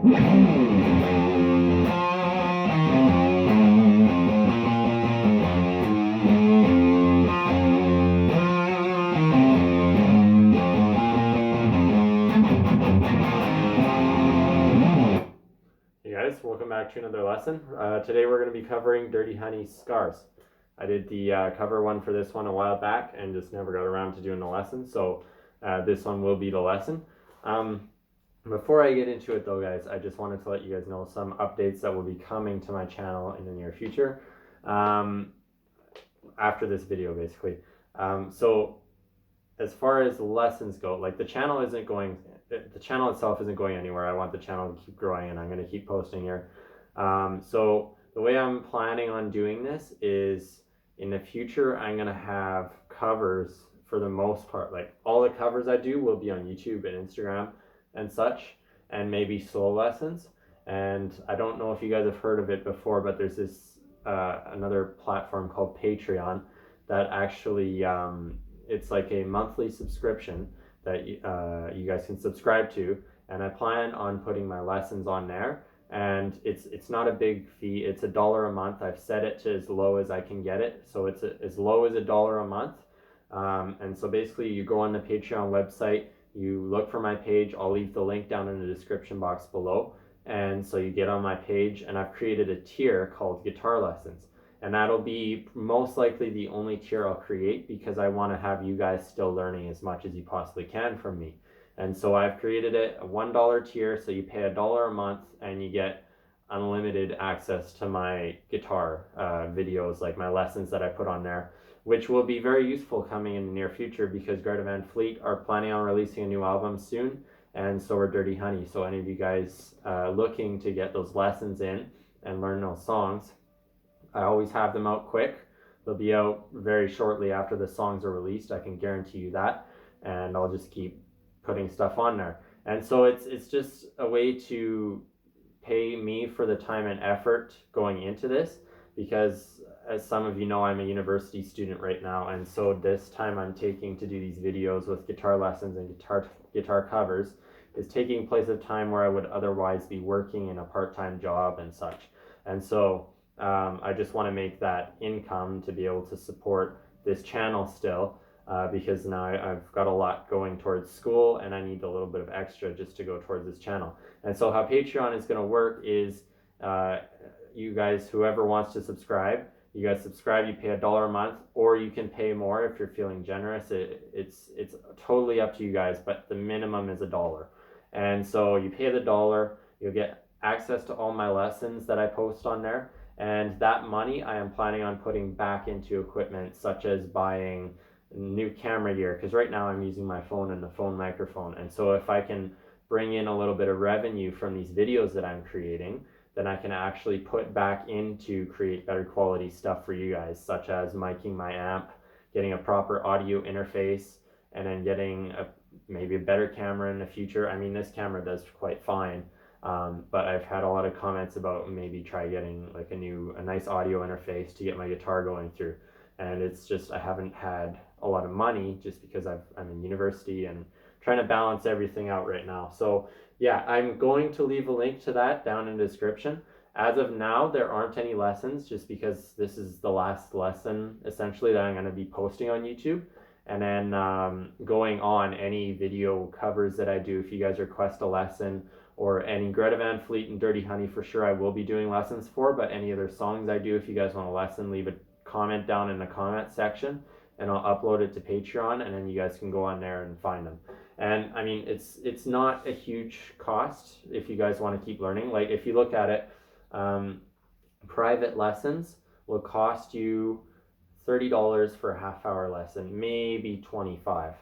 Hey guys, welcome back to another lesson. Today we're going to be covering Dirty Honey's Scars. I did the cover one for this one a while back and just never got around to doing the lesson, so this one will be the lesson. Before I get into it though, guys, I just wanted to let you guys know some updates that will be coming to my channel in the near future, after this video basically. So as far as lessons go, like the channel itself isn't going anywhere. I want the channel to keep growing and I'm going to keep posting here. So the way I'm planning on doing this is in the future, I'm going to have covers for the most part. Like all the covers I do will be on YouTube and Instagram and such, and maybe slow lessons. And I don't know if you guys have heard of it before, but there's this another platform called Patreon that actually it's like a monthly subscription that you guys can subscribe to, and I plan on putting my lessons on there. And it's not a big fee. It's $1 a month. I've set it to as low as I can get it, so it's as low as $1 a month. And so basically, you go on the Patreon website, you look for my page. I'll leave the link down in the description box below, and so you get on my page, and I've created a tier called Guitar Lessons. And that'll be most likely the only tier I'll create because I want to have you guys still learning as much as you possibly can from me. And so I've created it a $1 tier, so you pay $1 a month and you get unlimited access to my guitar videos, like my lessons that I put on there, which will be very useful coming in the near future because Greta Van Fleet are planning on releasing a new album soon, and so are Dirty Honey. So any of you guys looking to get those lessons in and learn those songs, I always have them out quick. They'll be out very shortly after the songs are released. I can guarantee you that. And I'll just keep putting stuff on there. And so it's just a way to pay me for the time and effort going into this, because as some of you know, I'm a university student right now. And so this time I'm taking to do these videos with guitar lessons and guitar covers is taking place of time where I would otherwise be working in a part-time job and such. And so I just want to make that income to be able to support this channel still, because now I've got a lot going towards school and I need a little bit of extra just to go towards this channel. And so how Patreon is going to work is you guys, whoever wants to subscribe, you guys subscribe, you pay $1 a month, or you can pay more if you're feeling generous. It's totally up to you guys, but the minimum is $1. And so you pay the $1, you'll get access to all my lessons that I post on there. And that money I am planning on putting back into equipment such as buying new camera gear, because right now I'm using my phone and the phone microphone. And so if I can bring in a little bit of revenue from these videos that I'm creating, then I can actually put back into create better quality stuff for you guys, such as miking my amp, getting a proper audio interface, and then getting maybe a better camera in the future. I mean, this camera does quite fine. But I've had a lot of comments about maybe try getting like a nice audio interface to get my guitar going through. And it's just, I haven't had a lot of money just because I'm in university and trying to balance everything out right now. So yeah, I'm going to leave a link to that down in the description. As of now, there aren't any lessons just because this is the last lesson essentially that I'm going to be posting on YouTube. And then going on, any video covers that I do, if you guys request a lesson, or any Greta Van Fleet and Dirty Honey, for sure I will be doing lessons for, but any other songs I do, if you guys want a lesson, leave a comment down in the comment section and I'll upload it to Patreon, and then you guys can go on there and find them. And I mean, it's not a huge cost if you guys want to keep learning. Like if you look at it, private lessons will cost you $30 for a half-hour lesson, maybe $25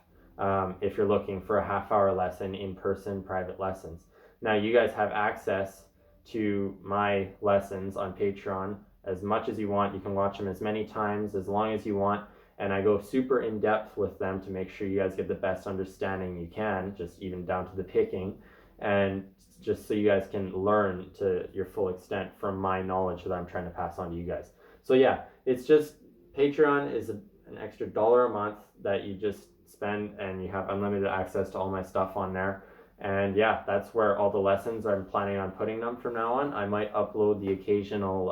if you're looking for a half-hour lesson in-person private lessons. Now you guys have access to my lessons on Patreon as much as you want. You can watch them as many times, as long as you want. And I go super in depth with them to make sure you guys get the best understanding you can, just even down to the picking. And just so you guys can learn to your full extent from my knowledge that I'm trying to pass on to you guys. So yeah, it's just Patreon is an extra $1 a month that you just spend and you have unlimited access to all my stuff on there. And yeah, that's where all the lessons I'm planning on putting them from now on. I might upload the occasional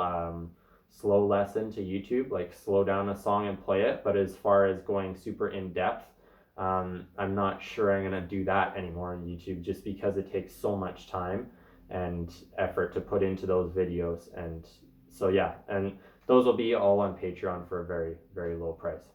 slow lesson to YouTube, like slow down a song and play it. But as far as going super in depth, I'm not sure I'm going to do that anymore on YouTube, just because it takes so much time and effort to put into those videos. And so yeah, and those will be all on Patreon for a very, very low price.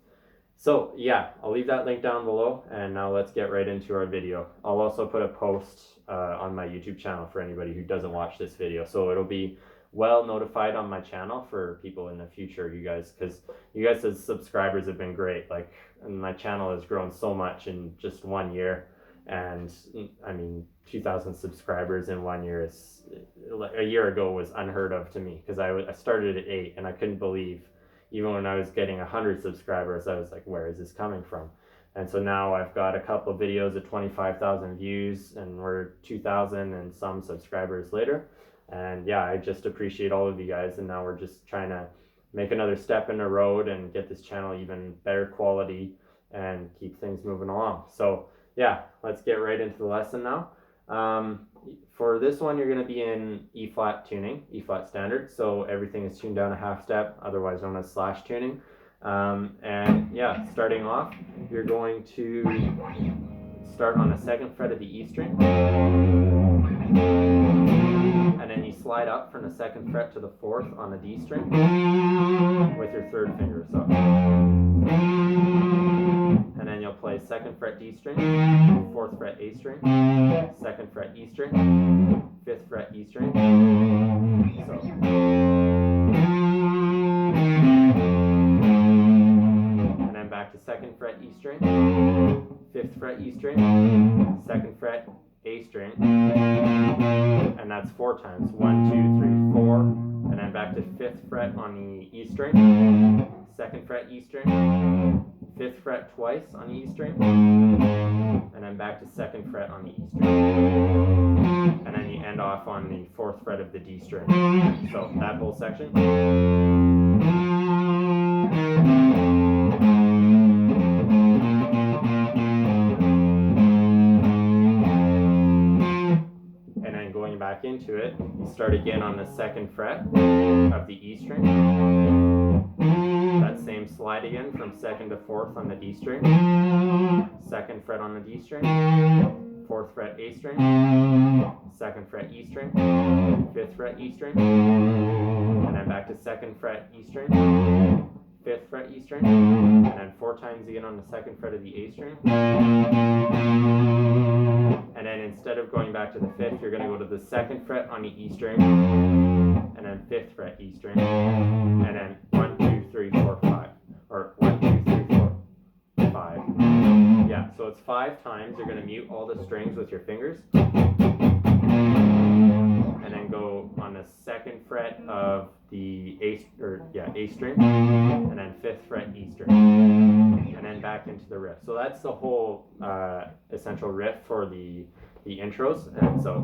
So yeah, I'll leave that link down below, and now let's get right into our video. I'll also put a post on my YouTube channel for anybody who doesn't watch this video, so it'll be well notified on my channel for people in the future, you guys, because you guys as subscribers have been great. Like, and my channel has grown so much in just 1 year, and I mean 2,000 subscribers in 1 year is, a year ago was unheard of to me, because I started at 8 and I couldn't believe, even when I was getting 100 subscribers, I was like, where is this coming from? And so now I've got a couple of videos at 25,000 views, and we're 2,000 and some subscribers later. And yeah, I just appreciate all of you guys, and now we're just trying to make another step in the road and get this channel even better quality and keep things moving along. So yeah, let's get right into the lesson now. For this one, you're going to be in E flat tuning, E flat standard, so everything is tuned down a half step, otherwise known as slash tuning. And yeah, starting off, you're going to start on the 2nd fret of the E string, and then you slide up from the 2nd fret to the 4th on the D string with your 3rd finger. So, and then you'll play 2nd fret D string, 4th fret A string, 2nd fret E string, 5th fret E string. So, and then back to 2nd fret E string, 5th fret E string, 2nd fret A string, and that's 4 times. 1, 2, 3, 4, and then back to 5th fret on the E string, 2nd fret E string, 5th fret twice on the E string, and then back to 2nd fret on the E string, and then you end off on the 4th fret of the D string. So that whole section. And then going back into it, you start again on the 2nd fret of the E string. That same slide again from 2nd to 4th on the D string, 2nd fret on the D string, 4th fret A string, 2nd fret E string, 5th fret E string, and then back to 2nd fret E string, 5th fret E string, and then 4 times again on the 2nd fret of the A string. And then instead of going back to the 5th, you're going to go to the 2nd fret on the E string, and then 5th fret E string, and then 1, 2, 3, 4, 5, or 1, 2, 3, 4, 5. Yeah, so it's 5 times. You're going to mute all the strings with your fingers, and then go on the 2nd fret of the A string, and then 5th fret E string, and then back into the riff. So that's the whole essential riff for the intros. And so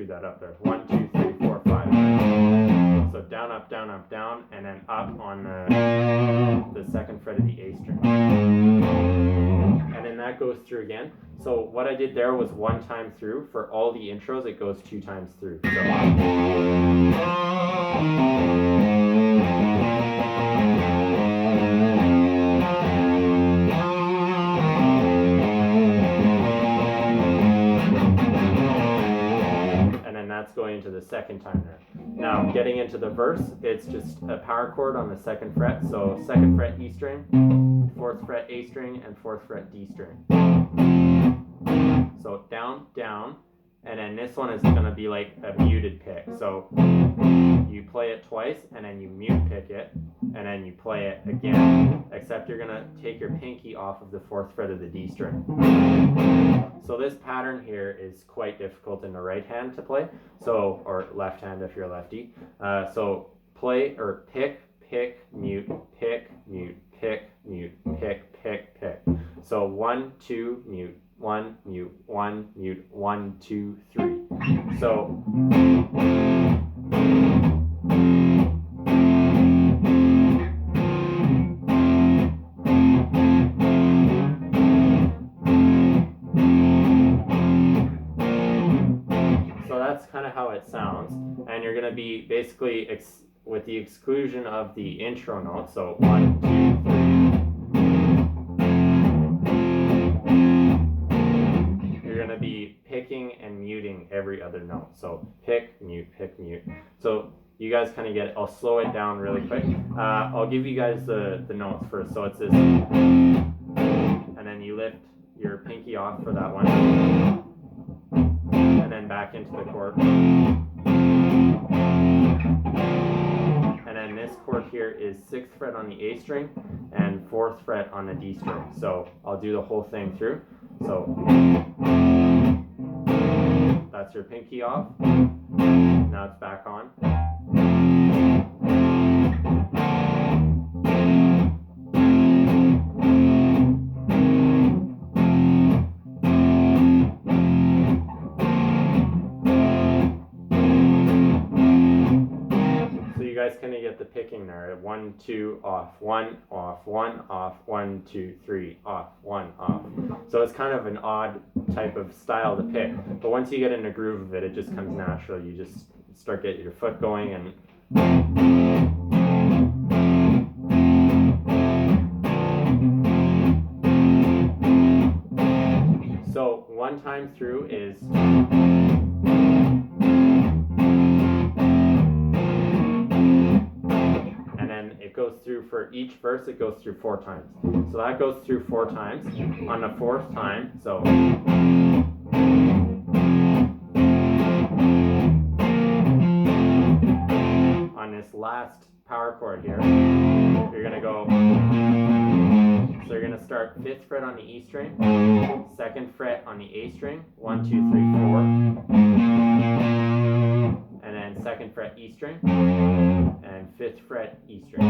that up there. 1, 2, 3, 4, 5. So down, up, down, up, down, and then up on the 2nd fret of the A string. And then that goes through again. So what I did there was 1 time through. For all the intros, it goes 2 times through. So. That's going into the 2nd time there. Now, getting into the verse, it's just a power chord on the 2nd fret. So 2nd fret E string, 4th fret A string, and 4th fret D string. So down, down, and then this one is going to be like a muted pick. So you play it twice, and then you mute pick it, and then you play it again, except you're going to take your pinky off of the 4th fret of the D string. So this pattern here is quite difficult in the right hand to play, so, or left hand if you're a lefty. So play, or pick, pick, mute, pick, mute, pick, mute, pick, pick, pick. So 1, 2, mute, 1, mute, 1, mute, 1, 2, 3. So that's kind of how it sounds, and you're going to be basically with the exclusion of the intro note. So 1, 2, 3. You're going to be picking and muting every other note. So pick, mute, pick, mute. So you guys kind of get it. I'll slow it down really quick. I'll give you guys the notes first. So it's this, and then you lift your pinky off for that one, and then back into the chord. And then this chord here is 6th fret on the A string and 4th fret on the D string. So I'll do the whole thing through. So that's your pinky off. Now it's back on. Kind of get the picking there. 1, 2, off, 1, off, 1, off, 1, 2, 3, off, 1, off. So it's kind of an odd type of style to pick, but once you get in the groove of it, it just comes natural. You just start getting your foot going, and so one time through is goes through for each verse, it goes through 4 times. So that goes through 4 times. On the 4th time, so on this last power chord here, you're gonna go, so you're gonna start 5th fret on the E string, 2nd fret on the A string, 1, 2, 3, 4, and then 2nd fret E string, and 5th fret E string,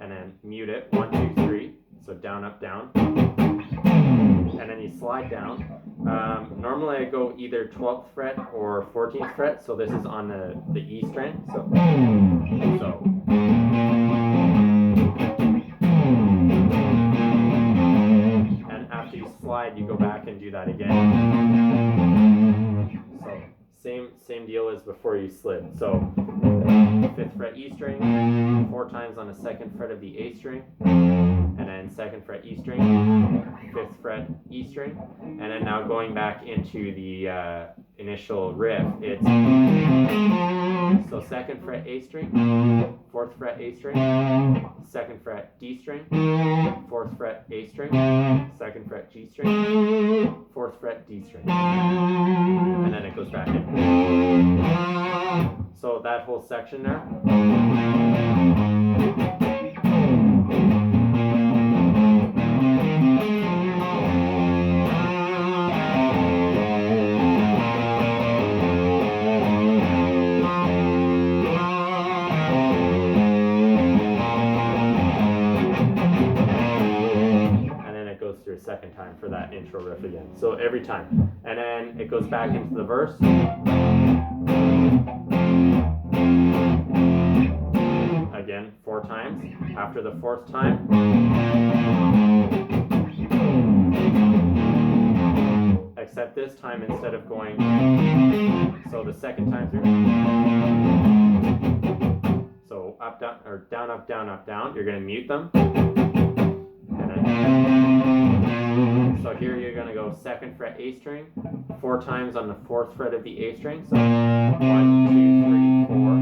and then mute it, 1, 2, 3, so down, up, down, and then you slide down. Normally I go either 12th fret or 14th fret, so this is on the E string, so and after you slide, you go back and do that again. So same deal as before you slid. So 5th fret E string, 4 times on the 2nd fret of the A string, and then 2nd fret E string, 5th fret E string, and then now going back into the initial riff, it's so 2nd fret A string, 4th fret A string, 2nd fret D string, 4th fret A string, 2nd fret G string, 4th fret D string, and then it goes back in. So that whole section there. A second time for that intro riff again. So every time. And then it goes back into the verse. Again, 4 times. After the 4th time, except this time instead of going, so the 2nd time through. So up, down, or down, up, down, up, down. You're going to mute them. So here you're going to go 2nd fret A string, 4 times on the 4th fret of the A string. So 1, 2, 3, 4,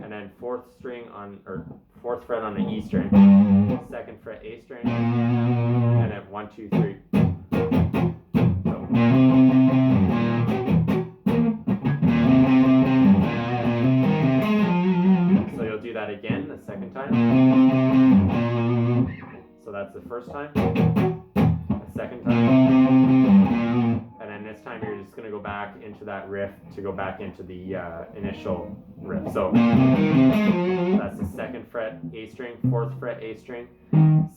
and then 4th string on, or 4th fret on the E string, 2nd fret A string, and then 1, 2, 3. So you'll do that again the 2nd time. So that's the 1st time. 2nd time, and then this time you're just going to go back into that riff to go back into the initial riff. So that's the 2nd fret A string, 4th fret A string,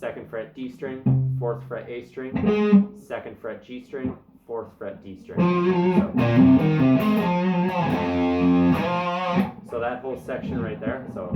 2nd fret D string, 4th fret A string, 2nd fret G string, 4th fret D string. So that whole section right there. So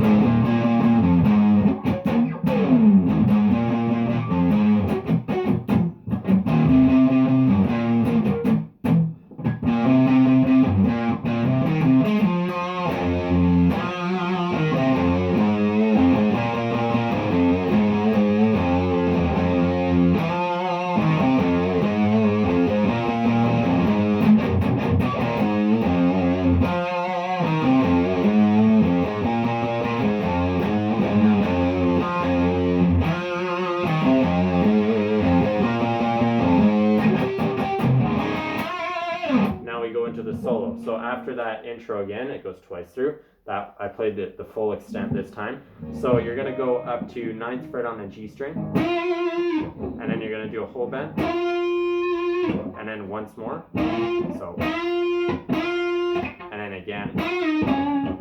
into the solo. So after that intro again, it goes twice through. That I played the full extent this time. So you're going to go up to 9th fret on the G string, and then you're going to do a whole bend, and then once more. So, and then again.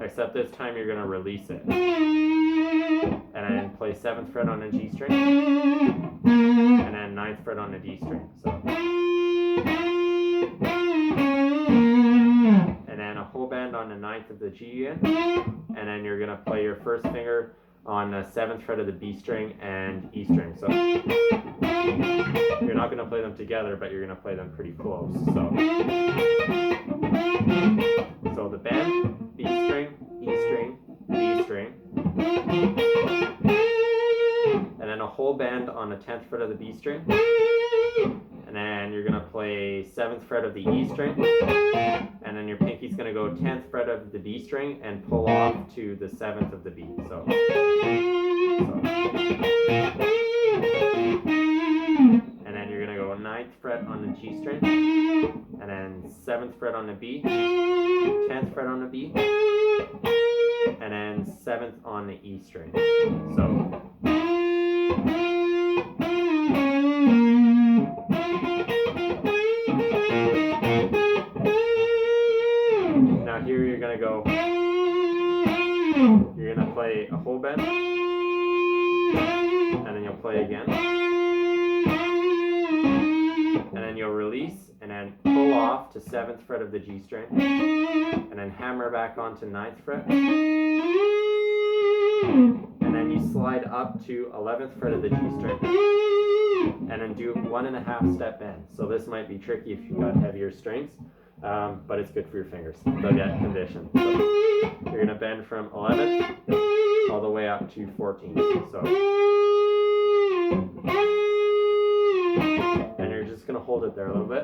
Except this time you're going to release it, and then play 7th fret on the G string, and then 9th fret on the D string. So. And then a whole bend on the 9th of the G again, and then you're going to play your first finger on the 7th fret of the B string and E string. So you're not going to play them together, but you're going to play them pretty close. So the bend, B string, E string, B string, and then a whole bend on the 10th fret of the B string. And then you're going to play 7th fret of the E string, and then your pinky's going to go 10th fret of the B string and pull off to the 7th of the B. So. And then you're going to go 9th fret on the G string, and then 7th fret on the B, 10th fret on the B, and then 7th on the E string. So. Now here you're going to go, you're going to play a whole bend, and then you'll play again, and then you'll release, and then pull off to 7th fret of the G string, and then hammer back onto 9th fret, and then you slide up to 11th fret of the G string, and then do 1.5 step bend. So this might be tricky if you've got heavier strings. But it's good for your fingers. They'll get conditioned. So you're going to bend from 11th all the way up to 14th. So, and you're just going to hold it there a little bit.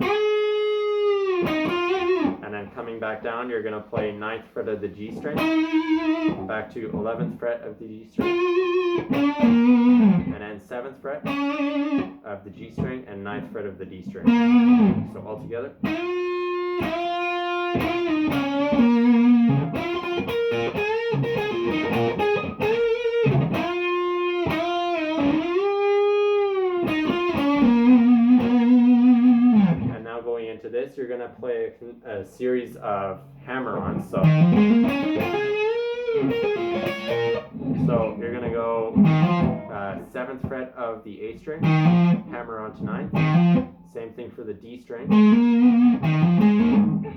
And then coming back down, you're going to play 9th fret of the G string, back to 11th fret of the G string, and then 7th fret of the G string and 9th fret of the D string. So all together. And now going into this, you're going to play a series of hammer-ons. So you're going to go 7th fret of the A string, hammer on to 9th. Same thing for the D string.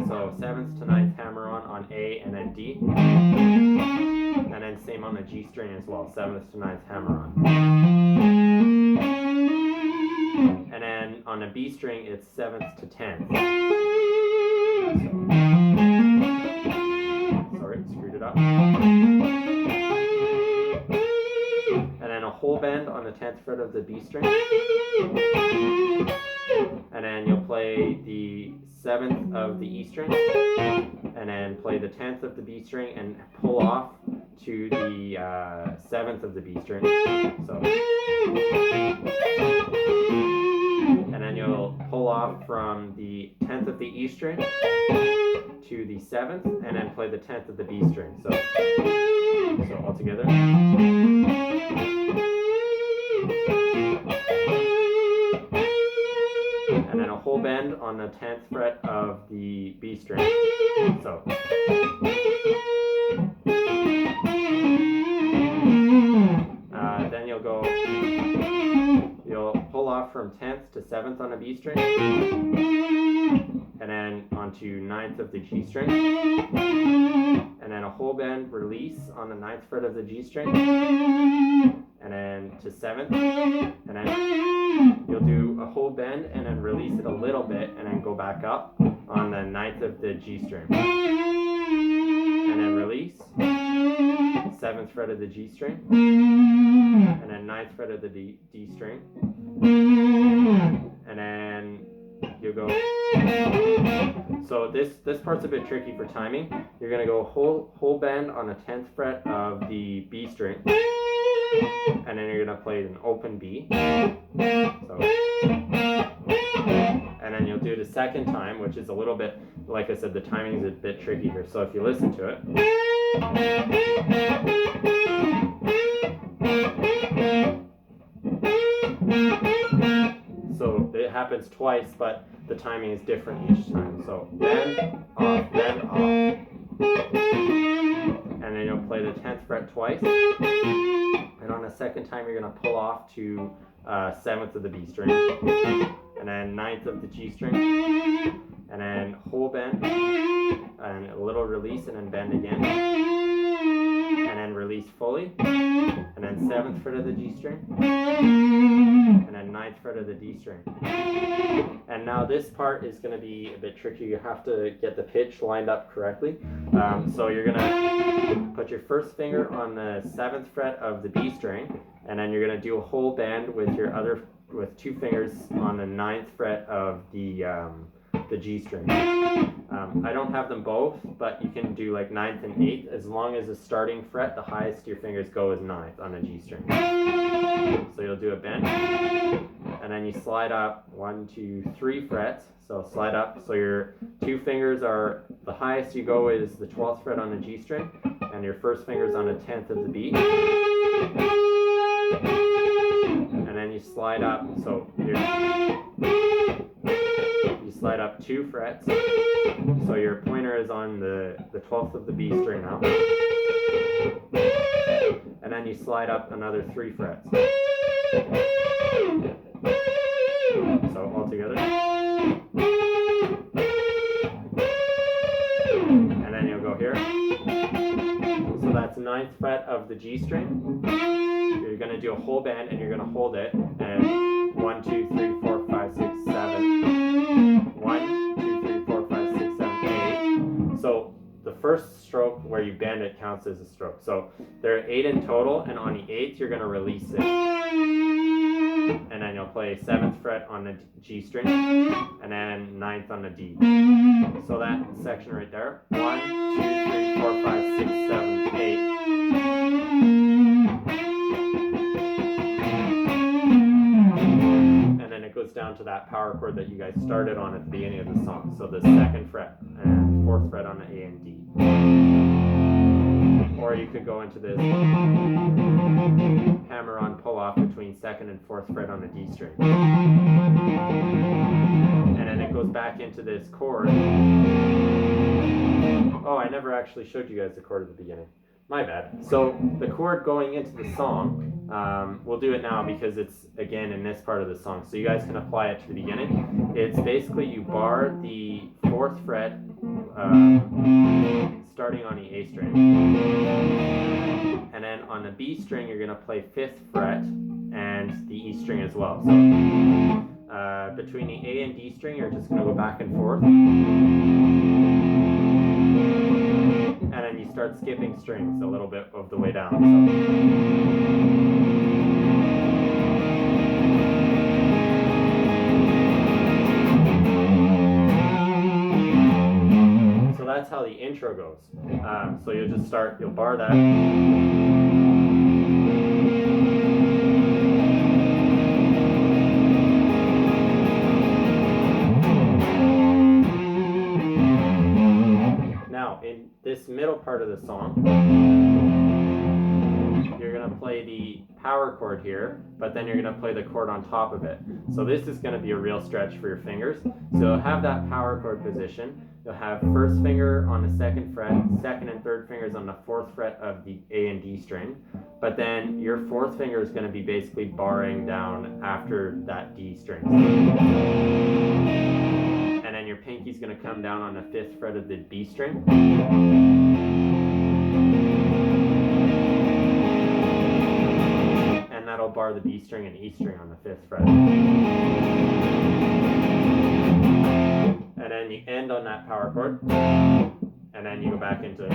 So 7th to 9th hammer on A and then D. And then same on the G string as well, 7th to 9th hammer on. And then on the B string, it's 7th to 10th. Sorry, screwed it up. And then a whole bend on the 10th fret of the B string. And then you'll play the 7th of the E string, and then play the 10th of the B string and pull off to the 7th of the B string. So, and then you'll pull off from the 10th of the E string to the 7th, and then play the 10th of the B string. So all together. And then a whole bend on the 10th fret of the B string. So. Then you'll go off from 10th to 7th on a B string, and then onto 9th of the G string, and then a whole bend release on the 9th fret of the G string, and then to 7th, and then you'll do a whole bend and then release it a little bit and then go back up on the 9th of the G string, and then release, 7th fret of the G string, and then 9th fret of the D string, and then you'll go. So this part's a bit tricky for timing. You're gonna go whole bend on the 10th fret of the B string, and then you're gonna play an open B. So, and then you'll do the second time, which is a little bit, like I said, the timing is a bit tricky here. So if you listen to it. So it happens twice, but the timing is different each time. So bend, off, and then you'll play the 10th fret twice. And on the second time, you're going to pull off to 7th of the B string, and then 9th of the G string, and then whole bend, and a little release, and then bend again, and then release fully, and then 7th fret of the G string, and then 9th fret of the D string. And now this part is going to be a bit tricky. You have to get the pitch lined up correctly. So you're going to put your first finger on the 7th fret of the B string, and then you're going to do a whole bend with with 2 fingers on the 9th fret of the G string. I don't have them both, but you can do like 9th and 8th, as long as the starting fret, the highest your fingers go is 9th on the G string. So you'll do a bend, and then you slide up 1, 2, 3 frets. So slide up, so your 2 fingers are, the highest you go is the 12th fret on the G string, and your first finger's on the 10th of the B. And then you slide up, so you slide up 2 frets, so your pointer is on the 12th of the B string now, and then you slide up another 3 frets, so all together, and then you'll go here, so that's 9th fret of the G string. You're going to do a whole bend and you're going to hold it, and 1, 2, 3, 4, 5, 6, 7, 1, 2, 3, 4, 5, 6, 7, 8. So the first stroke where you bend it counts as a stroke. So there are 8 in total, and on the 8th you're going to release it, and then you'll play 7th fret on the G string, and then 9th on the D. So that section right there, 1, 2, 3, 4, 5, 6, 7, 8. Goes down to that power chord that you guys started on at the beginning of the song. So the 2nd fret and 4th fret on the A and D. Or you could go into this hammer on pull off between 2nd and 4th fret on the D string. And then it goes back into this chord. Oh, I never actually showed you guys the chord at the beginning. My bad. So the chord going into the song, we'll do it now because it's, again, in this part of the song. So you guys can apply it to the beginning. It's basically you bar the 4th fret starting on the A string. And then on the B string, you're going to play 5th fret and the E string as well. So between the A and D string, you're just going to go back and forth. And then you start skipping strings a little bit of the way down. So that's how the intro goes. So you'll just start, you'll bar that. In this middle part of the song, you're going going to play the power chord here, but then you're going to play the chord on top of it. So this is going to be a real stretch for your fingers. So you'll have that power chord position. You'll have first finger on the second fret, second and third fingers on the fourth fret of the A and D string. But then your fourth finger is going to be basically barring down after that D string. And then your pinky's going to come down on the fifth fret of the B string. And that'll bar the B string and E string on the fifth fret. And then you end on that power chord, and then you go back into it.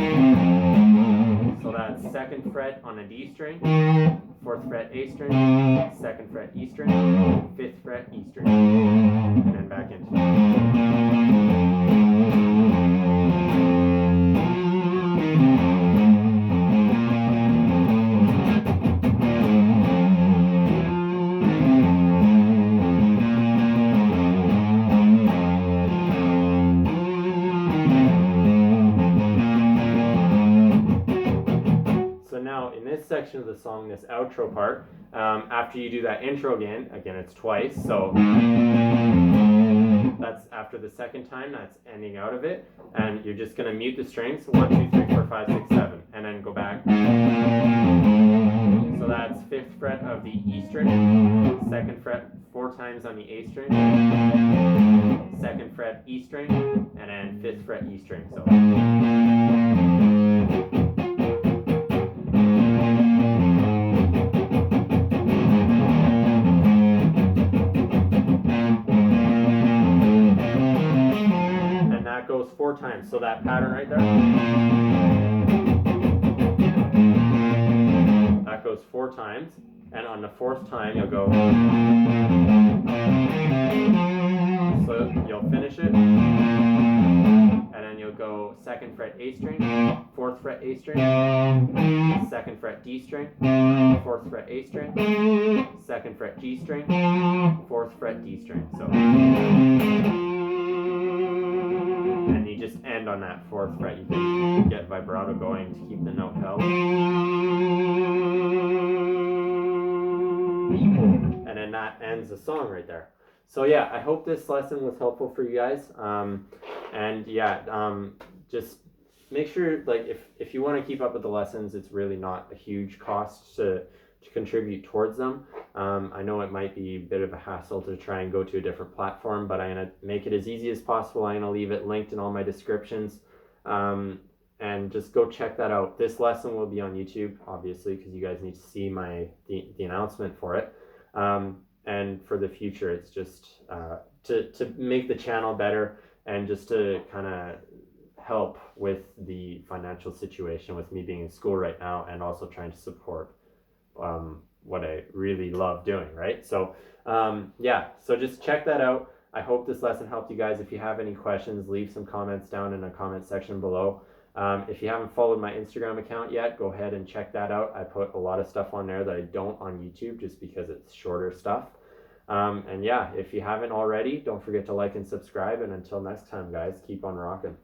So that's second fret on a D string, fourth fret A string, second fret E string, fifth fret E string, and then back into it. Section of the song, this outro part, after you do that intro again it's twice, so that's after the second time, that's ending out of it, and you're just going to mute the strings, 1, 2, 3, 4, 5, 6, 7, and then go back. So that's fifth fret of the E string, second fret 4 times on the A string, second fret E string, and then fifth fret E string. So goes 4 times, so that pattern right there, that goes 4 times, and on the 4th time you'll go, so you'll finish it, and then you'll go 2nd fret A string, 4th fret A string, 2nd fret D string, 4th fret A string, 2nd fret G string, 4th fret D string. So just end on that 4th fret. You can get vibrato going to keep the note held. And then that ends the song right there. So yeah, I hope this lesson was helpful for you guys. Just make sure, like, if you want to keep up with the lessons, it's really not a huge cost to contribute towards them. I know it might be a bit of a hassle to try and go to a different platform, but I'm going to make it as easy as possible. I'm going to leave it linked in all my descriptions, and just go check that out. This lesson will be on YouTube, obviously, because you guys need to see the announcement for it. And for the future, it's just to make the channel better and just to kind of help with the financial situation with me being in school right now, and also trying to support what I really love doing, right? So so just check that out. I hope this lesson helped you guys. If you have any questions, leave some comments down in the comment section below. If you haven't followed my Instagram account yet, go ahead and check that out. I put a lot of stuff on there that I don't on YouTube, just because it's shorter stuff. If you haven't already, don't forget to like and subscribe, and until next time, guys, keep on rocking.